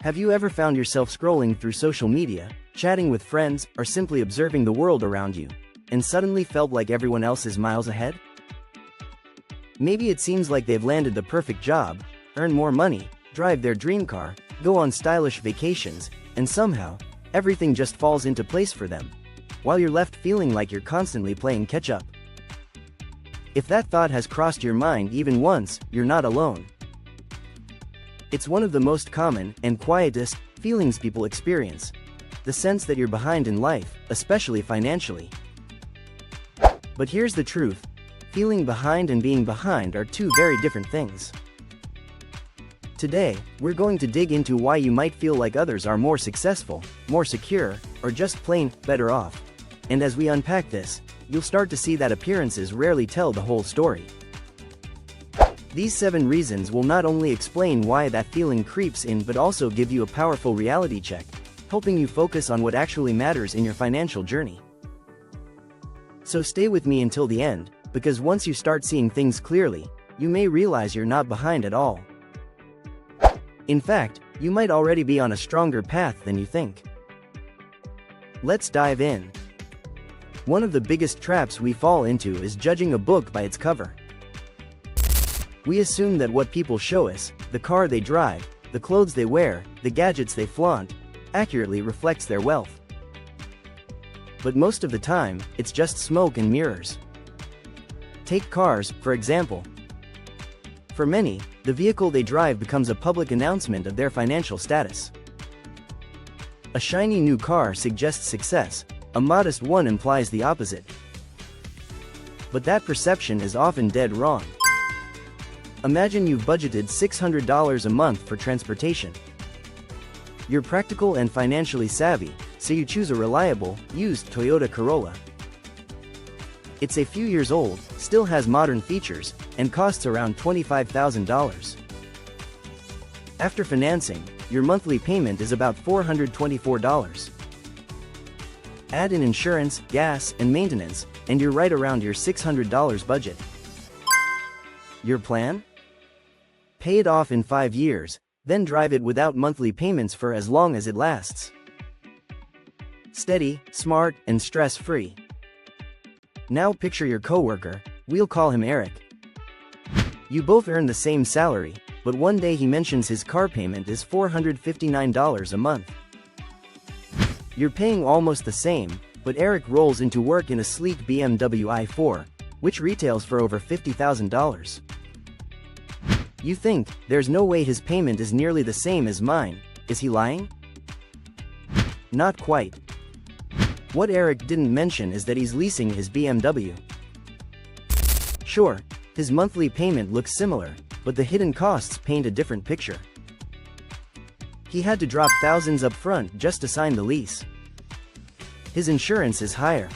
Have you ever found yourself scrolling through social media, chatting with friends, or simply observing the world around you, and suddenly felt like everyone else is miles ahead? Maybe it seems like they've landed the perfect job, earn more money, drive their dream car, go on stylish vacations, and somehow, everything just falls into place for them, while you're left feeling like you're constantly playing catch-up. If that thought has crossed your mind even once, you're not alone. It's one of the most common and quietest feelings people experience, the sense that you're behind in life, especially financially. But here's the truth: feeling behind and being behind are two very different things. Today, we're going to dig into why you might feel like others are more successful, more secure, or just plain better off. And as we unpack this, you'll start to see that appearances rarely tell the whole story. These 7 reasons will not only explain why that feeling creeps in but also give you a powerful reality check, helping you focus on what actually matters in your financial journey. So stay with me until the end, because once you start seeing things clearly, you may realize you're not behind at all. In fact, you might already be on a stronger path than you think. Let's dive in. One of the biggest traps we fall into is judging a book by its cover. We assume that what people show us, the car they drive, the clothes they wear, the gadgets they flaunt, accurately reflects their wealth. But most of the time, it's just smoke and mirrors. Take cars, for example. For many, the vehicle they drive becomes a public announcement of their financial status. A shiny new car suggests success, a modest one implies the opposite. But that perception is often dead wrong. Imagine you've budgeted $600 a month for transportation. You're practical and financially savvy, so you choose a reliable, used Toyota Corolla. It's a few years old, still has modern features, and costs around $25,000. After financing, your monthly payment is about $424. Add in insurance, gas, and maintenance, and you're right around your $600 budget. Your plan? Pay it off in 5 years, then drive it without monthly payments for as long as it lasts. Steady, smart, and stress-free. Now picture your coworker, we'll call him Eric. You both earn the same salary, but one day he mentions his car payment is $459 a month. You're paying almost the same, but Eric rolls into work in a sleek BMW i4, which retails for over $50,000. You think, there's no way his payment is nearly the same as mine. Is he lying? Not quite. What Eric didn't mention is that he's leasing his BMW. Sure, his monthly payment looks similar, but the hidden costs paint a different picture. He had to drop thousands up front just to sign the lease. His insurance is higher.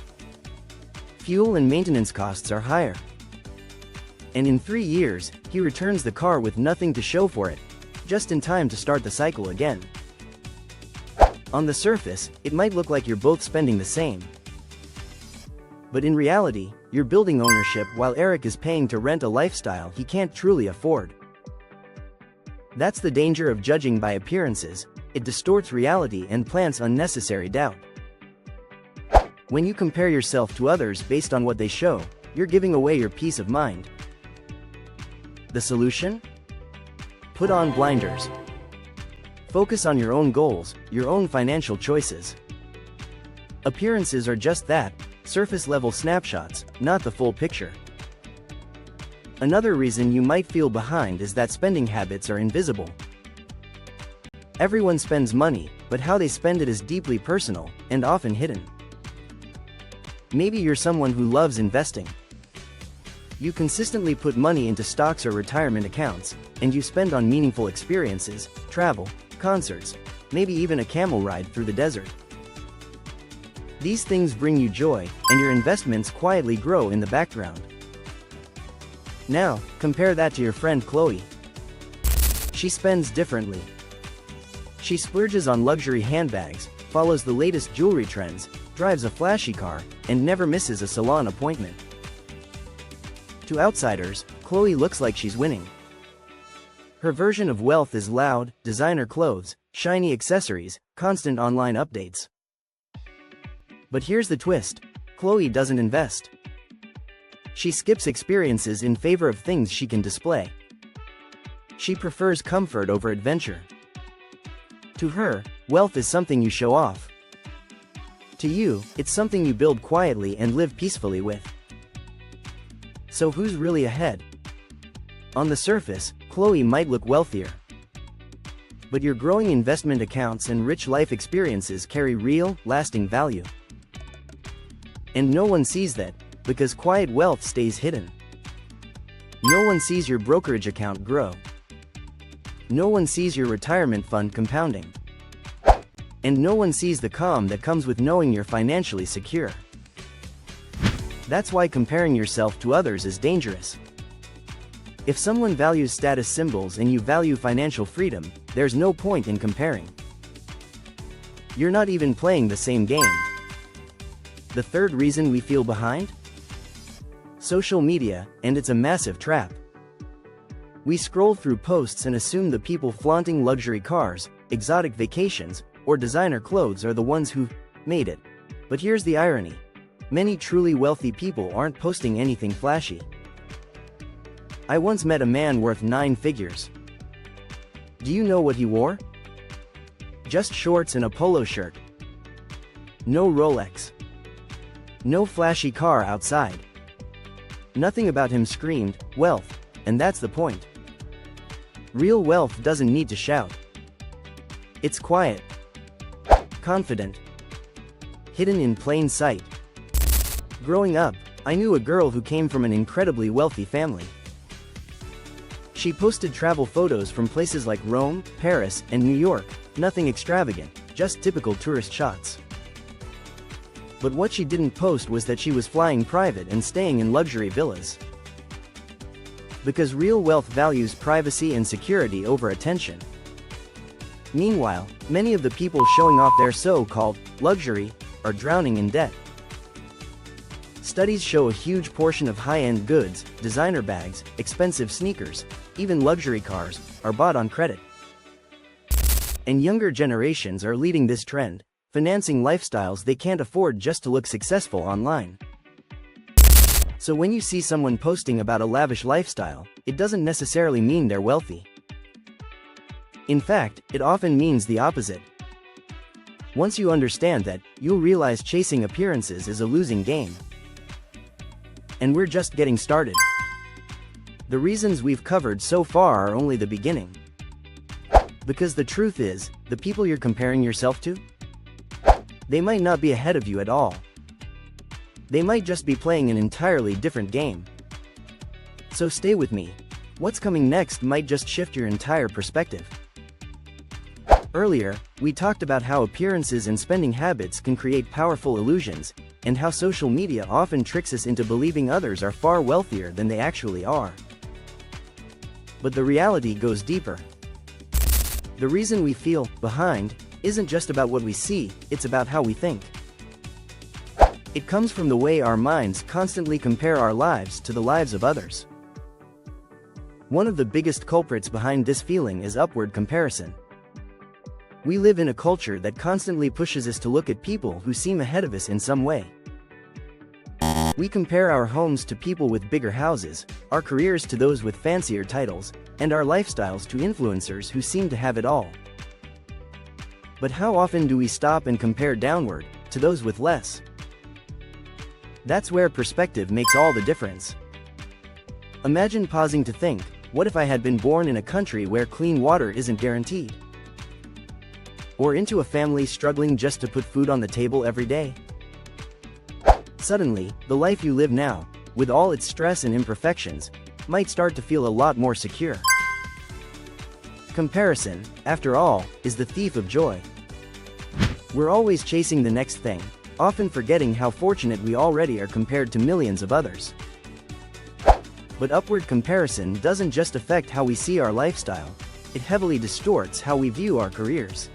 Fuel and maintenance costs are higher. And in 3 years, he returns the car with nothing to show for it, just in time to start the cycle again. On the surface, it might look like you're both spending the same. But in reality, you're building ownership while Eric is paying to rent a lifestyle he can't truly afford. That's the danger of judging by appearances. It distorts reality and plants unnecessary doubt. When you compare yourself to others based on what they show, you're giving away your peace of mind. The solution? Put on blinders. Focus on your own goals, your own financial choices. Appearances are just that, surface-level snapshots, not the full picture. Another reason you might feel behind is that spending habits are invisible. Everyone spends money, but how they spend it is deeply personal, and often hidden. Maybe you're someone who loves investing. You consistently put money into stocks or retirement accounts, and you spend on meaningful experiences, travel, concerts, maybe even a camel ride through the desert. These things bring you joy, and your investments quietly grow in the background. Now, compare that to your friend Chloe. She spends differently. She splurges on luxury handbags, follows the latest jewelry trends, drives a flashy car, and never misses a salon appointment. To outsiders, Chloe looks like she's winning. Her version of wealth is loud, designer clothes, shiny accessories, constant online updates. But here's the twist: Khloe doesn't invest. She skips experiences in favor of things she can display. She prefers comfort over adventure. To her, wealth is something you show off. To you, it's something you build quietly and live peacefully with. So who's really ahead? On the surface, Khloe might look wealthier. But your growing investment accounts and rich life experiences carry real, lasting value. And no one sees that, because quiet wealth stays hidden. No one sees your brokerage account grow. No one sees your retirement fund compounding. And no one sees the calm that comes with knowing you're financially secure. That's why comparing yourself to others is dangerous. If someone values status symbols and you value financial freedom, there's no point in comparing. You're not even playing the same game. The third reason we feel behind? Social media, and it's a massive trap. We scroll through posts and assume the people flaunting luxury cars, exotic vacations, or designer clothes are the ones who made it. But here's the irony: many truly wealthy people aren't posting anything flashy. I once met a man worth 9 figures. Do you know what he wore? Just shorts and a polo shirt. No Rolex. No flashy car outside. Nothing about him screamed wealth, and that's the point. Real wealth doesn't need to shout. It's quiet, confident, hidden in plain sight. Growing up, I knew a girl who came from an incredibly wealthy family. She posted travel photos from places like Rome, Paris, and New York, nothing extravagant, just typical tourist shots. But what she didn't post was that she was flying private and staying in luxury villas. Because real wealth values privacy and security over attention. Meanwhile, many of the people showing off their so-called luxury are drowning in debt. Studies show a huge portion of high-end goods, designer bags, expensive sneakers, even luxury cars, are bought on credit. And younger generations are leading this trend, financing lifestyles they can't afford just to look successful online. So when you see someone posting about a lavish lifestyle, it doesn't necessarily mean they're wealthy. In fact, it often means the opposite. Once you understand that, you'll realize chasing appearances is a losing game. And we're just getting started. The reasons we've covered so far are only the beginning. Because the truth is, the people you're comparing yourself to, they might not be ahead of you at all. They might just be playing an entirely different game. So stay with me. What's coming next might just shift your entire perspective. Earlier, we talked about how appearances and spending habits can create powerful illusions, and how social media often tricks us into believing others are far wealthier than they actually are. But the reality goes deeper. The reason we feel behind isn't just about what we see, it's about how we think. It comes from the way our minds constantly compare our lives to the lives of others. One of the biggest culprits behind this feeling is upward comparison. We live in a culture that constantly pushes us to look at people who seem ahead of us in some way. We compare our homes to people with bigger houses, our careers to those with fancier titles, and our lifestyles to influencers who seem to have it all. But how often do we stop and compare downward, to those with less? That's where perspective makes all the difference. Imagine pausing to think, what if I had been born in a country where clean water isn't guaranteed? Or into a family struggling just to put food on the table every day? Suddenly, the life you live now, with all its stress and imperfections, might start to feel a lot more secure. Comparison, after all, is the thief of joy. We're always chasing the next thing, often forgetting how fortunate we already are compared to millions of others. But upward comparison doesn't just affect how we see our lifestyle, it heavily distorts how we view our careers.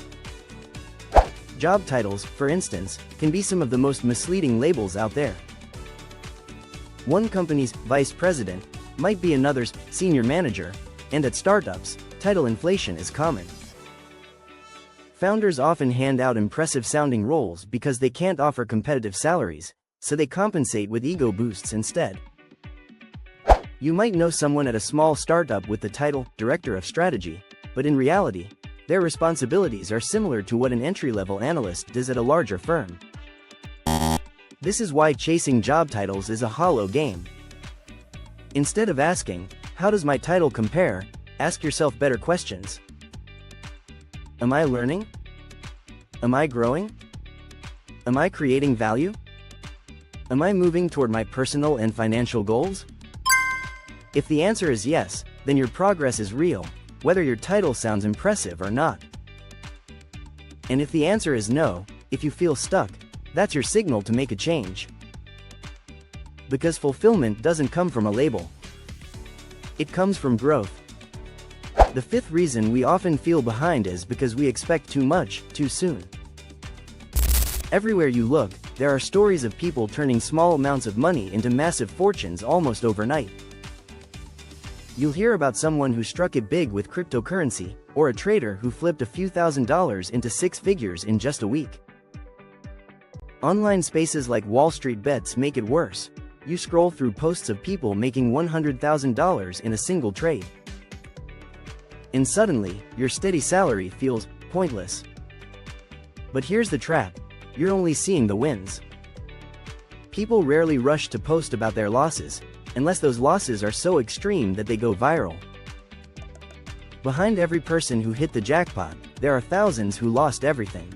Job titles, for instance, can be some of the most misleading labels out there. One company's vice president might be another's senior manager, and at startups, title inflation is common. Founders often hand out impressive-sounding roles because they can't offer competitive salaries, so they compensate with ego boosts instead. You might know someone at a small startup with the title Director of Strategy, but in reality, their responsibilities are similar to what an entry-level analyst does at a larger firm. This is why chasing job titles is a hollow game. Instead of asking, "How does my title compare?" ask yourself better questions. Am I learning? Am I growing? Am I creating value? Am I moving toward my personal and financial goals? If the answer is yes, then your progress is real, whether your title sounds impressive or not. And if the answer is no, if you feel stuck, that's your signal to make a change. Because fulfillment doesn't come from a label. It comes from growth. The fifth reason we often feel behind is because we expect too much, too soon. Everywhere you look, there are stories of people turning small amounts of money into massive fortunes almost overnight. You'll hear about someone who struck it big with cryptocurrency, or a trader who flipped a few $1,000s into six figures in just a week. Online spaces like Wall Street Bets make it worse. You scroll through posts of people making $100,000 in a single trade. And suddenly, your steady salary feels pointless. But here's the trap: you're only seeing the wins. People rarely rush to post about their losses, unless those losses are so extreme that they go viral. Behind every person who hit the jackpot, there are thousands who lost everything.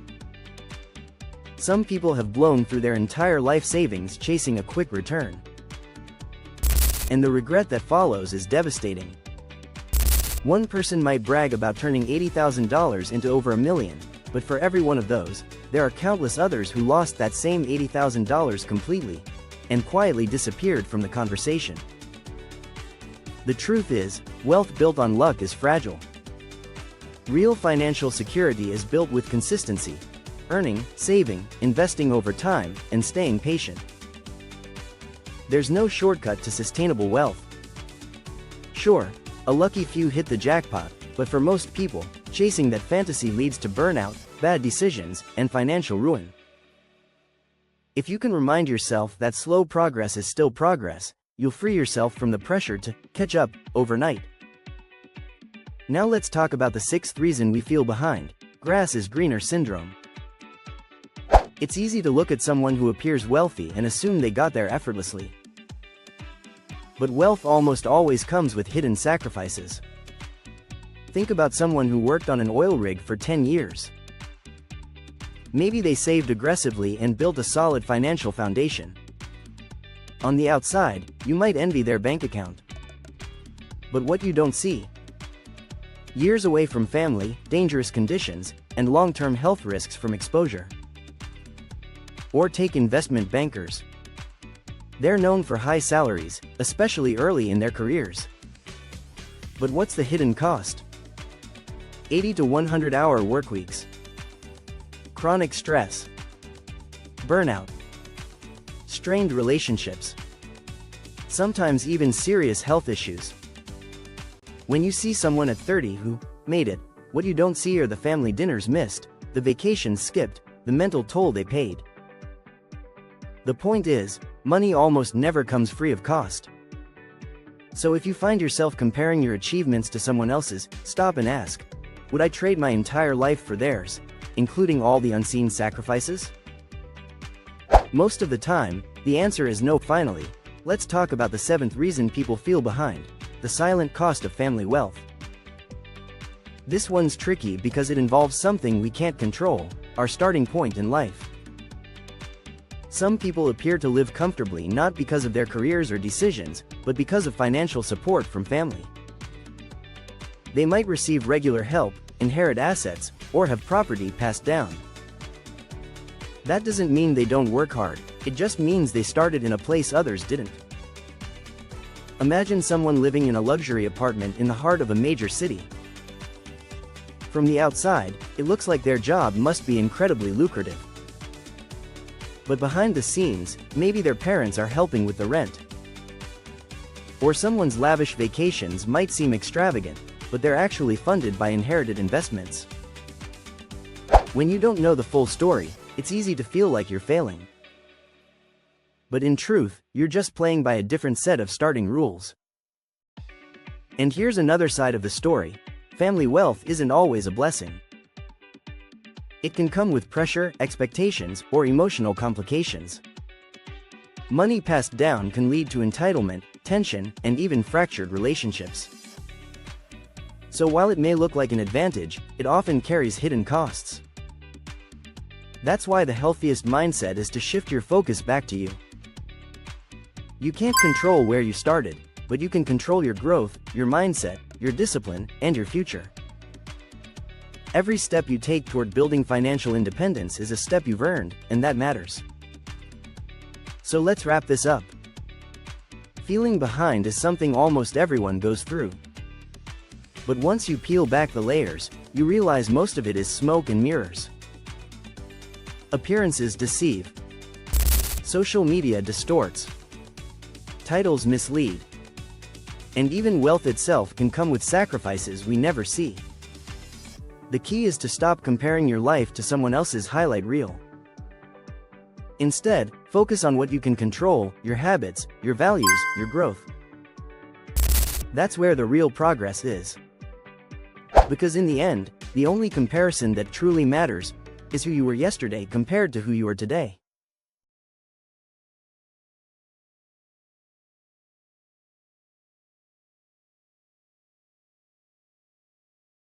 Some people have blown through their entire life savings chasing a quick return. And the regret that follows is devastating. One person might brag about turning $80,000 into over $1 million, but for every one of those, there are countless others who lost that same $80,000 completely, and quietly disappeared from the conversation. The truth is, wealth built on luck is fragile. Real financial security is built with consistency: earning, saving, investing over time, and staying patient. There's no shortcut to sustainable wealth. Sure, a lucky few hit the jackpot, but for most people, chasing that fantasy leads to burnout, bad decisions, and financial ruin. If you can remind yourself that slow progress is still progress, you'll free yourself from the pressure to catch up overnight. Now let's talk about the sixth reason we feel behind: grass is greener syndrome. It's easy to look at someone who appears wealthy and assume they got there effortlessly. But wealth almost always comes with hidden sacrifices. Think about someone who worked on an oil rig for 10 years. Maybe they saved aggressively and built a solid financial foundation. On the outside, you might envy their bank account. But what you don't see: years away from family, dangerous conditions, and long-term health risks from exposure. Or take investment bankers. They're known for high salaries, especially early in their careers. But what's the hidden cost? 80 to 100-hour workweeks. Chronic stress. Burnout. Strained relationships. Sometimes even serious health issues. When you see someone at 30 who made it, what you don't see are the family dinners missed, the vacations skipped, the mental toll they paid. The point is, money almost never comes free of cost. So if you find yourself comparing your achievements to someone else's, stop and ask: would I trade my entire life for theirs, including all the unseen sacrifices? Most of the time, the answer is no. Finally, let's talk about the seventh reason people feel behind: the silent cost of family wealth. This one's tricky because it involves something we can't control: our starting point in life. Some people appear to live comfortably not because of their careers or decisions, but because of financial support from family. They might receive regular help, inherit assets, or have property passed down. That doesn't mean they don't work hard, it just means they started in a place others didn't. Imagine someone living in a luxury apartment in the heart of a major city. From the outside, it looks like their job must be incredibly lucrative. But behind the scenes, maybe their parents are helping with the rent. Or someone's lavish vacations might seem extravagant, but they're actually funded by inherited investments. When you don't know the full story, it's easy to feel like you're failing. But in truth, you're just playing by a different set of starting rules. And here's another side of the story: family wealth isn't always a blessing. It can come with pressure, expectations, or emotional complications. Money passed down can lead to entitlement, tension, and even fractured relationships. So while it may look like an advantage, it often carries hidden costs. That's why the healthiest mindset is to shift your focus back to you. You can't control where you started, but you can control your growth, your mindset, your discipline, and your future. Every step you take toward building financial independence is a step you've earned, and that matters. So let's wrap this up. Feeling behind is something almost everyone goes through. But once you peel back the layers, you realize most of it is smoke and mirrors. Appearances deceive. Social media distorts. Titles mislead. And even wealth itself can come with sacrifices we never see. The key is to stop comparing your life to someone else's highlight reel. Instead, focus on what you can control: your habits, your values, your growth. That's where the real progress is. Because in the end, the only comparison that truly matters is who you were yesterday compared to who you are today.